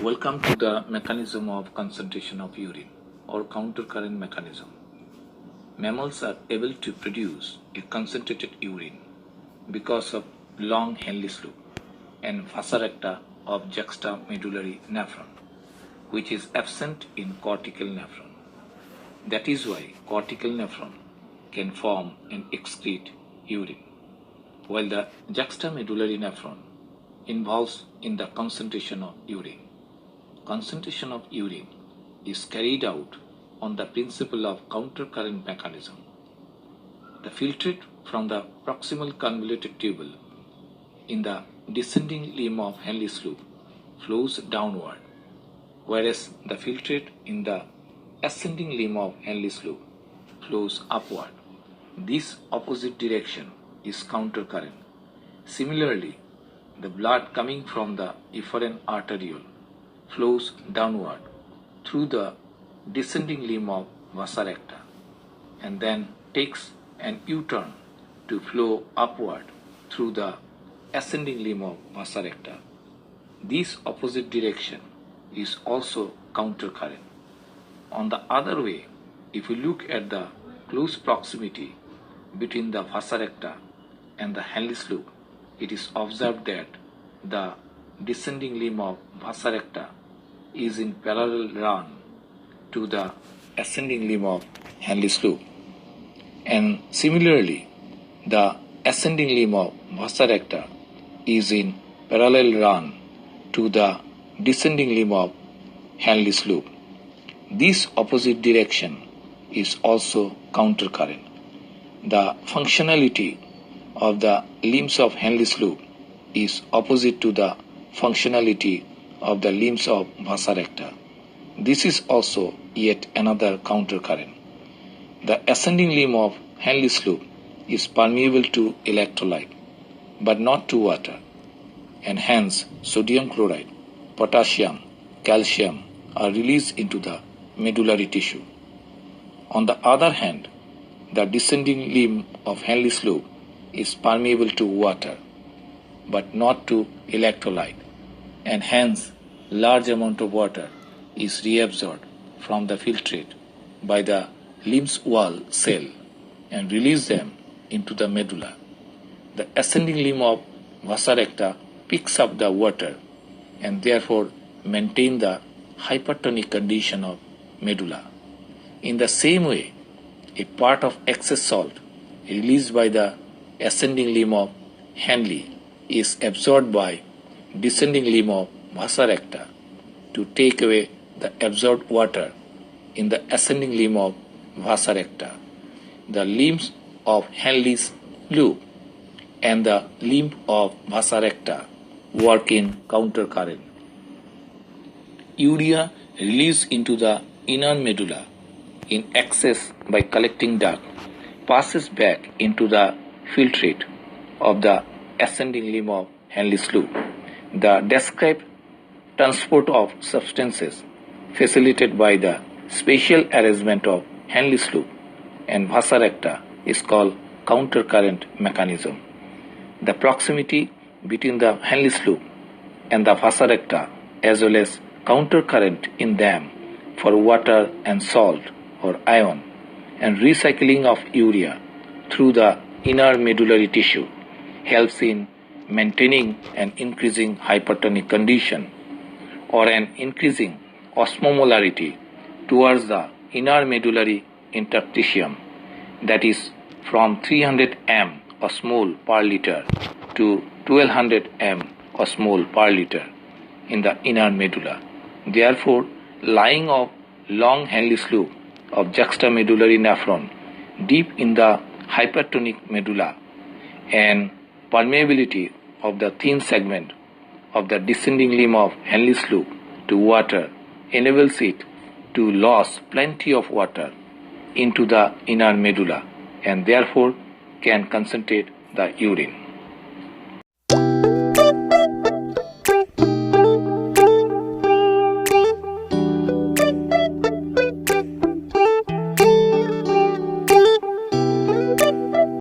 Welcome to the mechanism of concentration of urine or countercurrent mechanism. Mammals are able to produce a concentrated urine because of long Henle loop and Vasa recta of juxtamedullary nephron, which is absent in cortical nephron. That is why cortical nephron can form and excrete urine, while the juxtamedullary nephron involves in the concentration of urine. Concentration of urine is carried out on the principle of countercurrent mechanism. The filtrate from the proximal convoluted tubule in the descending limb of Henle's loop flows downward, whereas the filtrate in the ascending limb of Henle's loop flows upward. This opposite direction is countercurrent. Similarly, the blood coming from the efferent arteriole flows downward through the descending limb of Vasa recta and then takes an U-turn to flow upward through the ascending limb of Vasa recta. This opposite direction is also countercurrent. On the other way, if we look at the close proximity between the Vasa recta and the Henle's loop, it is observed that the descending limb of Vasa recta is in parallel run to the ascending limb of Henle's loop. And similarly, the ascending limb of Vasa recta is in parallel run to the descending limb of Henle's loop. This opposite direction is also countercurrent. The functionality of the limbs of Henle's loop is opposite to the functionality of the limbs of Vasa recta. This is also yet another countercurrent. The ascending limb of Henle's loop is permeable to electrolyte, but not to water, and hence sodium chloride, potassium, calcium are released into the medullary tissue. On the other hand, the descending limb of Henle's loop is permeable to water, but not to electrolyte, and hence large amount of water is reabsorbed from the filtrate by the limb's wall cell and release them into the medulla. The ascending limb of Vasa recta picks up the water and therefore maintain the hypertonic condition of medulla. In the same way, a part of excess salt released by the ascending limb of Henle is absorbed by descending limb of Vasa recta to take away the absorbed water in the ascending limb of Vasa recta. The limbs of Henle's loop and the limb of Vasa recta work in countercurrent. Urea released into the inner medulla in excess by collecting duct passes back into the filtrate of the ascending limb of Henle's loop. The described transport of substances facilitated by the spatial arrangement of Henle's loop and Vasa recta is called countercurrent mechanism. The proximity between the Henle's loop and the Vasa recta as well as countercurrent in them for water and salt or ion and recycling of urea through the inner medullary tissue helps in maintaining an increasing hypertonic condition or an increasing osmomolarity towards the inner medullary interstitium, that is from 300 m osmol per liter to 1200 m osmol per liter in the inner medulla. Therefore, lying of long Henle's loop of juxtamedullary nephron deep in the hypertonic medulla and permeability of the thin segment of the descending limb of Henle's loop to water enables it to lose plenty of water into the inner medulla and therefore can concentrate the urine.